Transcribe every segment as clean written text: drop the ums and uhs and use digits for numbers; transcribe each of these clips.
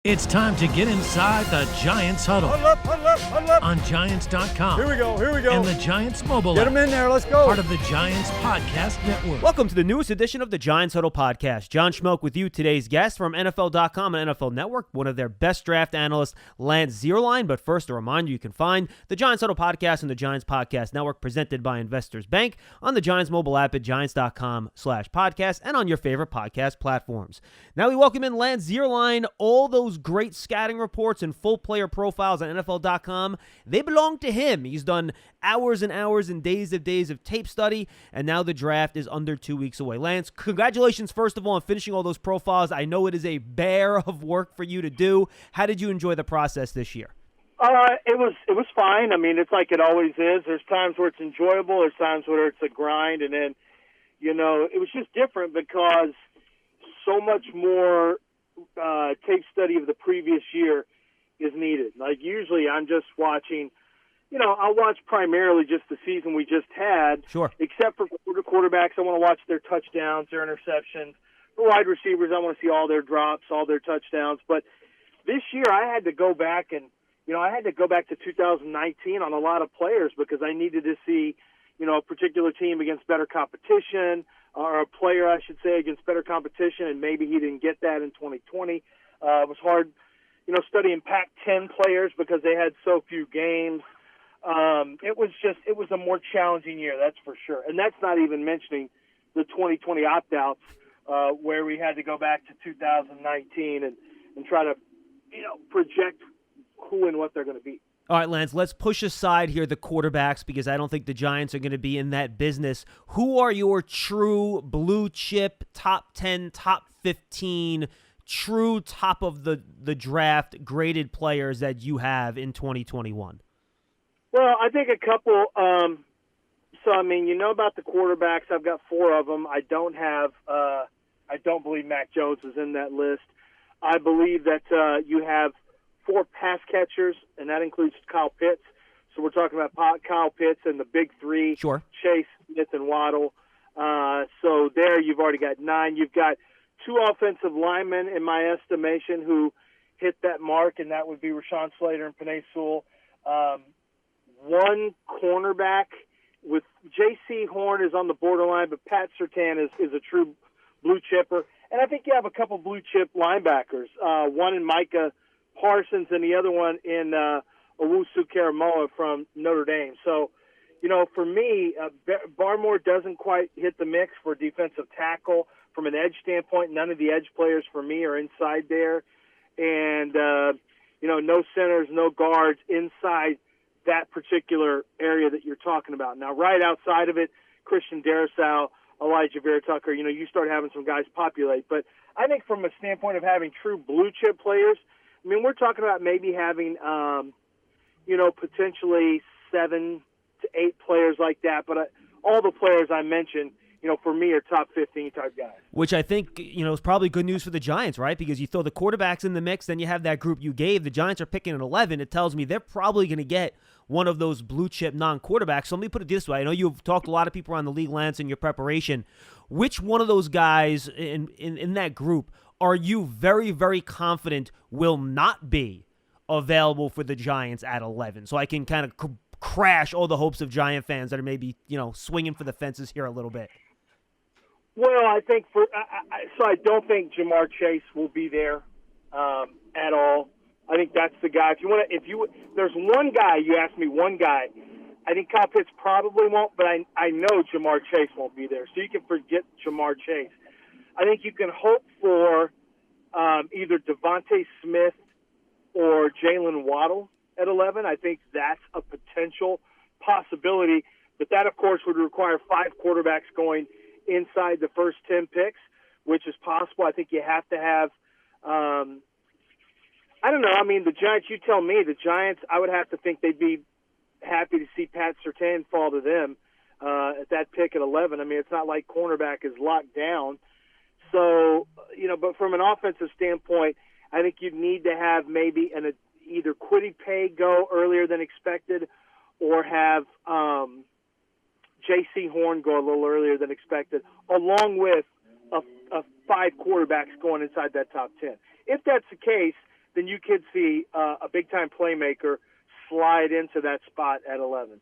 It's time to get inside the Giants huddle. Huddle up, huddle up, huddle up. On Giants.com. Here we go. And the Giants mobile Get app. them in there, let's go. Part of the Giants Podcast Network. Welcome to the newest edition of the Giants Huddle Podcast. John Schmeelk with you, today's guest from NFL.com and NFL Network, one of their best draft analysts, Lance Zierlein. But first, a reminder, you can find the Giants Huddle Podcast and the Giants Podcast Network presented by Investors Bank on the Giants mobile app at Giants.com/podcast and on your favorite podcast platforms. Now we welcome in Lance Zierlein. All those great scouting reports and full player profiles on NFL.com, they belong to him. He's done hours and hours and days of tape study, and now the draft is under 2 weeks away. Lance, congratulations, first of all, on finishing all those profiles. I know it is a bear of work for you to do. How did you enjoy the process this year? It was fine. I mean, it's like it always is. There's times where it's enjoyable. There's times where it's a grind. And then, it was just different because so much more tape study of the previous year is needed. Like usually I'm just watching, I'll watch primarily just the season we just had. Sure. Except for quarterbacks, I want to watch their touchdowns, their interceptions. For wide receivers, I want to see all their drops, all their touchdowns. But this year I had to go back and, I had to go back to 2019 on a lot of players because I needed to see, a particular team against better competition, or a player, I should say, against better competition, and maybe he didn't get that in 2020. It was hard, studying Pac-10 players because they had so few games. It was a more challenging year, that's for sure. And that's not even mentioning the 2020 opt-outs where we had to go back to 2019 and try to, project who and what they're going to be. All right, Lance, let's push aside here the quarterbacks because I don't think the Giants are going to be in that business. Who are your true blue chip, top 10, top 15, true top of the draft graded players that you have in 2021? Well, I think a couple. About the quarterbacks. I've got 4 of them. I don't believe Mac Jones is in that list. I believe that you have 4 pass catchers, and that includes Kyle Pitts. So we're talking about Kyle Pitts and the big 3, sure. Chase, Smith, and Waddle. So there you've already got 9. You've got 2 offensive linemen, in my estimation, who hit that mark, and that would be Rashawn Slater and Penei Sewell. 1 cornerback with J.C. Horn is on the borderline, but Pat Surtain is a true blue chipper. And I think you have a couple blue chip linebackers, one in Micah Parsons and the other one in Owusu Karamoa from Notre Dame. So, for me, Barmore doesn't quite hit the mix for defensive tackle. From an edge standpoint, none of the edge players for me are inside there. And, no centers, no guards inside that particular area that you're talking about. Now, right outside of it, Christian Darrisaw, Elijah Vera Tucker, you start having some guys populate. But I think from a standpoint of having true blue chip players, we're talking about maybe having, potentially 7 to 8 players like that. But all the players I mentioned, for me are top 15 type guys. Which I think, is probably good news for the Giants, right? Because you throw the quarterbacks in the mix, then you have that group you gave. The Giants are picking at 11. It tells me they're probably going to get one of those blue-chip non-quarterbacks. So let me put it this way. I know you've talked to a lot of people around the league, Lance, in your preparation. Which one of those guys in that group are you very, very confident will not be available for the Giants at 11? So I can kind of crash all the hopes of Giant fans that are maybe, swinging for the fences here a little bit. Well, I think I don't think Jamar Chase will be there at all. I think that's the guy. There's one guy. You asked me one guy. I think Kyle Pitts probably won't, but I know Jamar Chase won't be there. So you can forget Jamar Chase. I think you can hope for either Devonta Smith or Jaylen Waddle at 11. I think that's a potential possibility, but that, of course, would require 5 quarterbacks going inside the first 10 picks, which is possible. I think you have to have I don't know. The Giants, you tell me. The Giants, I would have to think they'd be happy to see Pat Surtain fall to them at that pick at 11. It's not like cornerback is locked down. So, but from an offensive standpoint, I think you'd need to have maybe either Kwity Paye go earlier than expected or have J.C. Horn go a little earlier than expected, along with 5 quarterbacks going inside that top 10. If that's the case, then you could see a big-time playmaker slide into that spot at 11.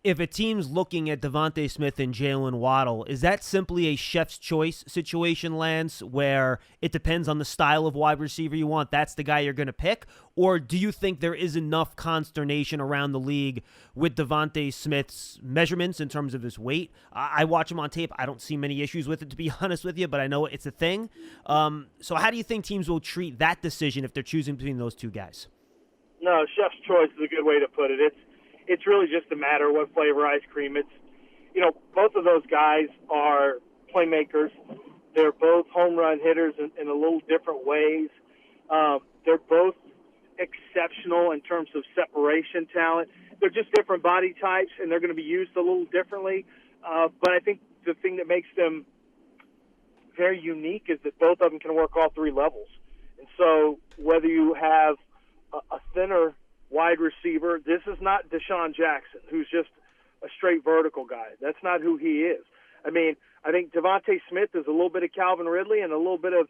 If a team's looking at Devonta Smith and Jaylen Waddle, is that simply a chef's choice situation, Lance, where it depends on the style of wide receiver you want? That's the guy you're going to pick? Or do you think there is enough consternation around the league with Devonta Smith's measurements in terms of his weight? I watch him on tape. I don't see many issues with it, to be honest with you, but I know it's a thing. So how do you think teams will treat that decision if they're choosing between those two guys? No, chef's choice is a good way to put it. It's really just a matter of what flavor ice cream. It's, both of those guys are playmakers. They're both home run hitters in a little different ways. They're both exceptional in terms of separation talent. They're just different body types, and they're going to be used a little differently. But I think the thing that makes them very unique is that both of them can work all three levels. And so whether you have a thinner wide receiver, this is not Deshaun Jackson, who's just a straight vertical guy. That's not who he is. I mean, I think Devonta Smith is a little bit of Calvin Ridley and a little bit of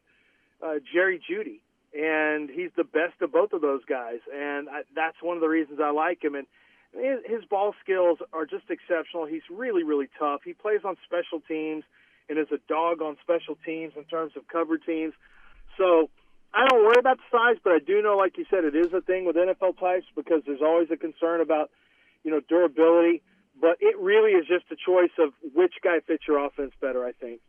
Jerry Jeudy, and he's the best of both of those guys, and that's one of the reasons I like him. And his ball skills are just exceptional. He's really, really tough. He plays on special teams and is a dog on special teams in terms of cover teams. So I don't worry about the size, but I do know, like you said, it is a thing with NFL types because there's always a concern about, durability. But it really is just a choice of which guy fits your offense better, I think.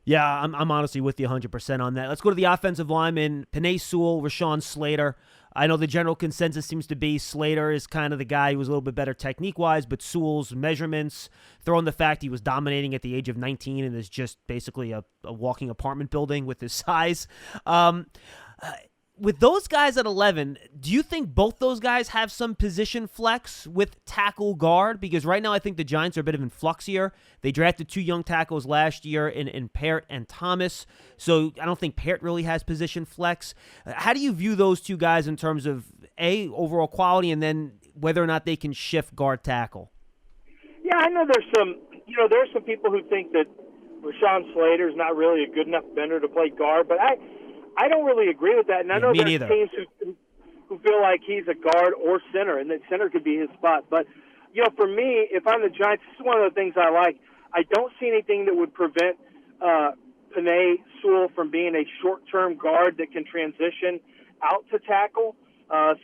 Yeah, I'm honestly with you 100% on that. Let's go to the offensive linemen, Penei Sewell, Rashawn Slater. I know the general consensus seems to be Slater is kind of the guy who was a little bit better technique-wise, but Sewell's measurements, throw in the fact he was dominating at the age of 19 and is just basically a walking apartment building with his size. With those guys at 11, do you think both those guys have some position flex with tackle guard? Because right now I think the Giants are a bit of in flux here. They drafted two young tackles last year in Parrott and Thomas, so I don't think Parrott really has position flex. How do you view those two guys in terms of, A, overall quality, and then whether or not they can shift guard tackle? Yeah, I know there's some people who think that Rashawn Slater is not really a good enough bender to play guard, but I don't really agree with that. And I know there's teams who feel like he's a guard or center, and that center could be his spot. But, for me, if I'm the Giants, this is one of the things I like. I don't see anything that would prevent Penei Sewell from being a short-term guard that can transition out to tackle,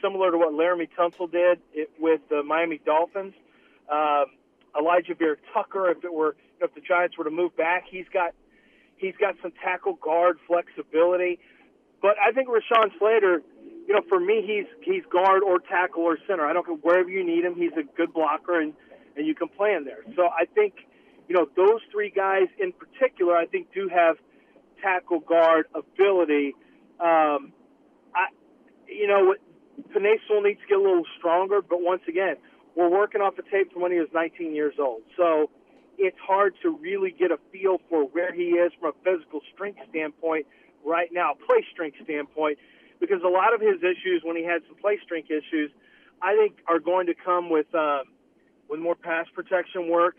similar to what Laramie Tunsil did with the Miami Dolphins. Elijah Vera-Tucker, if the Giants were to move back, he's got some tackle guard flexibility. But I think Rashawn Slater, for me, he's guard or tackle or center. I don't care wherever you need him. He's a good blocker, and you can play him there. So I think, those three guys in particular, I think do have tackle guard ability. Penei Sewell needs to get a little stronger, but once again, we're working off a tape from when he was 19 years old. So it's hard to really get a feel for where he is from a physical strength standpoint right now, play strength standpoint, because a lot of his issues when he had some play strength issues, I think are going to come with more pass protection work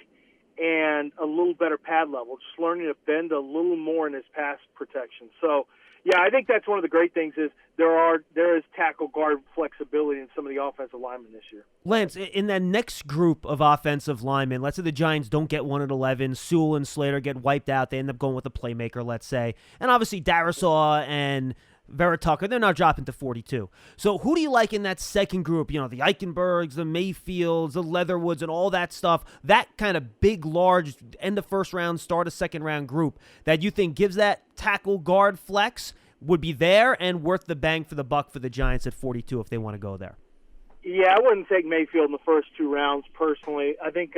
and a little better pad level, just learning to bend a little more in his pass protection. So, yeah, I think that's one of the great things is there is tackle guard flexibility in some of the offensive linemen this year. Lance, in that next group of offensive linemen, let's say the Giants don't get one at 11, Sewell and Slater get wiped out, they end up going with a playmaker, let's say, and obviously Darisaw and Vera-Tucker, they're not dropping to 42. So who do you like in that second group? The Eichenbergs, the Mayfields, the Leatherwoods, and all that stuff, that kind of big, large, end of first round, start of second round group that you think gives that tackle guard flex, would be there and worth the bang for the buck for the Giants at 42 if they want to go there? Yeah, I wouldn't take Mayfield in the first two rounds personally. I think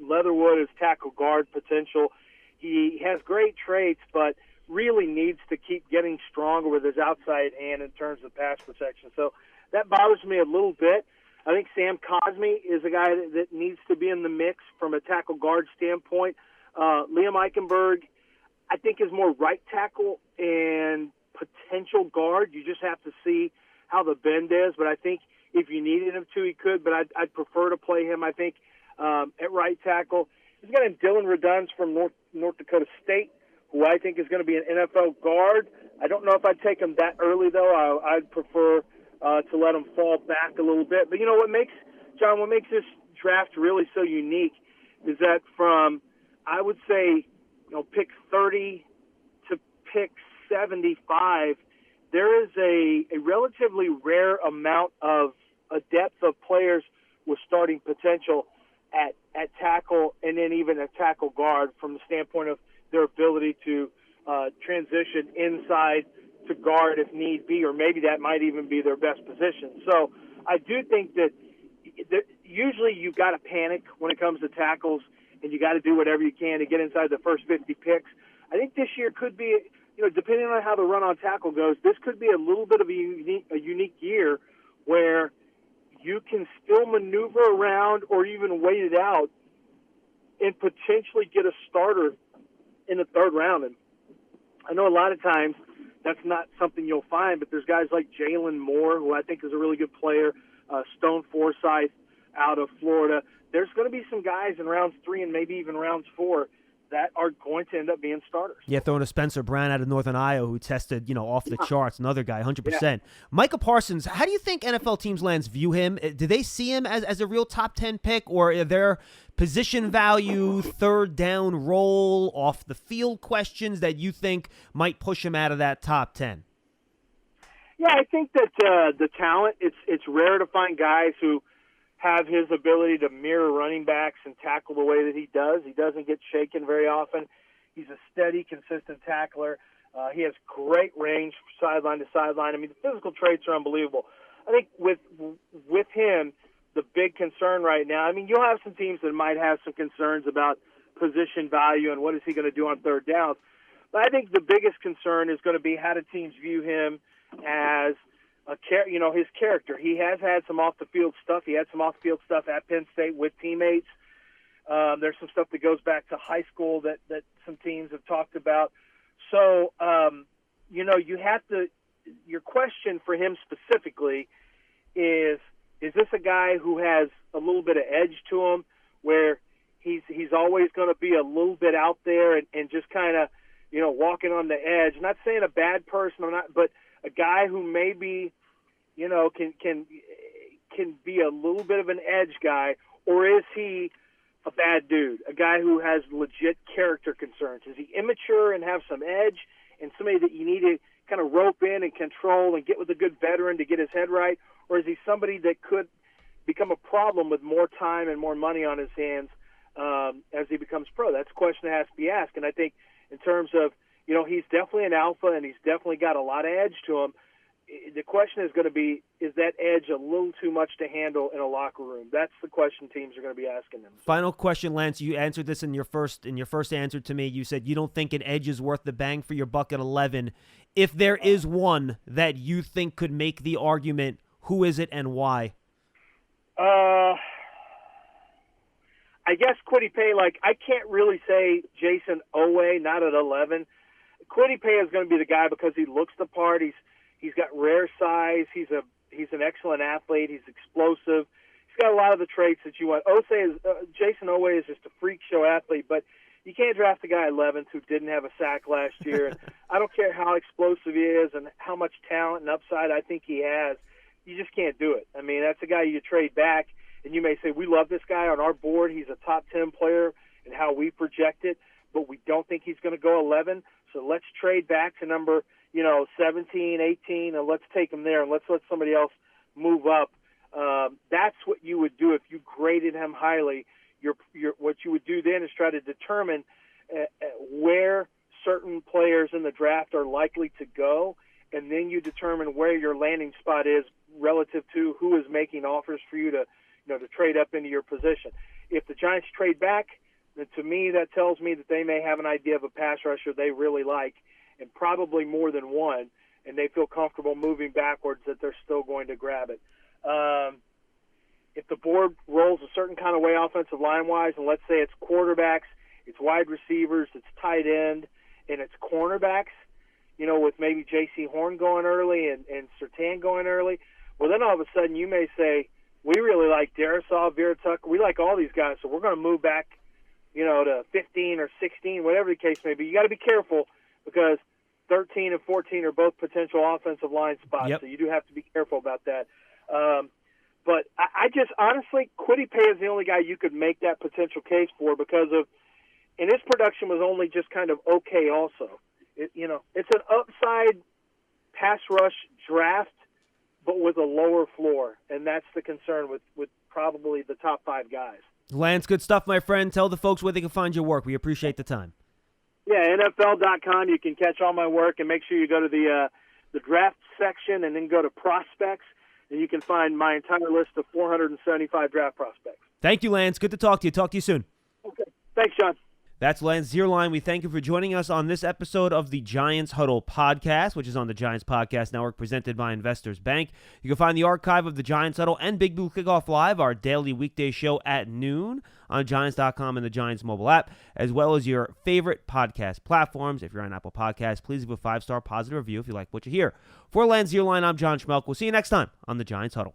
Leatherwood is tackle guard potential. He has great traits, but really needs to keep getting stronger with his outside hand in terms of pass protection. So that bothers me a little bit. I think Sam Cosmi is a guy that needs to be in the mix from a tackle guard standpoint. Liam Eichenberg, I think, is more right tackle and potential guard. You just have to see how the bend is. But I think if you needed him to, he could. But I'd prefer to play him, I think, at right tackle. He's got Dylan Reduns from North Dakota State, who I think is going to be an NFL guard. I don't know if I'd take him that early, though. I'd prefer to let him fall back a little bit. But what makes this draft really so unique is that from, I would say, pick 30 to pick 75, there is a relatively rare amount of a depth of players with starting potential at tackle and then even at tackle guard from the standpoint of their ability to transition inside to guard if need be, or maybe that might even be their best position. So I do think that usually you've got to panic when it comes to tackles, and you got to do whatever you can to get inside the first 50 picks. I think this year could be, depending on how the run on tackle goes, this could be a little bit of a unique year where you can still maneuver around or even wait it out and potentially get a starter in the third round. And I know a lot of times that's not something you'll find, but there's guys like Jalen Moore, who I think is a really good player, Stone Forsythe out of Florida. There's going to be some guys in rounds 3 and maybe even rounds 4 that are going to end up being starters. Yeah, throwing a Spencer Brown out of Northern Iowa who tested, off the charts. Another guy, 100%. Yeah. Micah Parsons, how do you think NFL teams, Lance, view him? Do they see him as a real top 10 pick, or are there position value, third down role, off the field questions that you think might push him out of that top 10? Yeah, I think that the talent, it's rare to find guys who have his ability to mirror running backs and tackle the way that he does. He doesn't get shaken very often. He's a steady, consistent tackler. He has great range sideline to sideline. I mean, the physical traits are unbelievable. I think with him, the big concern right now, I mean, you'll have some teams that might have some concerns about position value and what is he going to do on third downs. But I think the biggest concern is going to be how do teams view him as his character. He has had some off-the-field stuff. He had some off-the-field stuff at Penn State with teammates. There's some stuff that goes back to high school that some teams have talked about. So, you have to – your question for him specifically is this a guy who has a little bit of edge to him where he's always going to be a little bit out there and just kind of, walking on the edge? Not saying a bad person, but a guy who maybe, can be a little bit of an edge guy, or is he a bad dude, a guy who has legit character concerns? Is he immature and have some edge and somebody that you need to kind of rope in and control and get with a good veteran to get his head right? Or is he somebody that could become a problem with more time and more money on his hands as he becomes pro? That's a question that has to be asked. And I think in terms of, he's definitely an alpha and he's definitely got a lot of edge to him. The question is going to be, is that edge a little too much to handle in a locker room? That's the question teams are going to be asking them. Final question, Lance. You answered this in your first answer to me. You said you don't think an edge is worth the bang for your buck at 11. If there is one that you think could make the argument, who is it and why? I guess Kwity Paye. I can't really say Jason Owe, not at 11. Kwity Paye is going to be the guy because he looks the part. He's got rare size. He's an excellent athlete. He's explosive. He's got a lot of the traits that you want. Jason Owe is just a freak show athlete, but you can't draft a guy 11th who didn't have a sack last year. And I don't care how explosive he is and how much talent and upside I think he has. You just can't do it. I mean, that's a guy you trade back, and you may say, we love this guy on our board. He's a top 10 player in how we project it, but we don't think he's going to go 11. So let's trade back to number 17, 18, and let's take him there, and let's let somebody else move up. That's what you would do if you graded him highly. What you would do then is try to determine where certain players in the draft are likely to go, and then you determine where your landing spot is relative to who is making offers for you to trade up into your position. If the Giants trade back, then to me that tells me that they may have an idea of a pass rusher they really like, and probably more than one, and they feel comfortable moving backwards that they're still going to grab it. If the board rolls a certain kind of way offensive line-wise, and let's say it's quarterbacks, it's wide receivers, it's tight end, and it's cornerbacks, with maybe J.C. Horn going early and Surtain going early, well, then all of a sudden you may say, we really like Darrisaw, Vera Tucker, we like all these guys, so we're going to move back to 15 or 16, whatever the case may be. You got to be careful because 13 and 14 are both potential offensive line spots, Yep. so you do have to be careful about that. But I just honestly, Kwity Paye is the only guy you could make that potential case for because of, and his production was only just kind of okay. Also, it's an upside pass rush draft, but with a lower floor, and that's the concern with probably the top 5 guys. Lance, good stuff, my friend. Tell the folks where they can find your work. We appreciate the time. Yeah, NFL.com. You can catch all my work, and make sure you go to the draft section and then go to prospects, and you can find my entire list of 475 draft prospects. Thank you, Lance. Good to talk to you. Talk to you soon. Okay. Thanks, John. That's Lance Zierlein. We thank you for joining us on this episode of the Giants Huddle podcast, which is on the Giants Podcast Network, presented by Investors Bank. You can find the archive of the Giants Huddle and Big Blue Kickoff Live, our daily weekday show at noon on Giants.com and the Giants mobile app, as well as your favorite podcast platforms. If you're on Apple Podcasts, please leave a 5-star positive review if you like what you hear. For Lance Zierlein, I'm John Schmeelk. We'll see you next time on the Giants Huddle.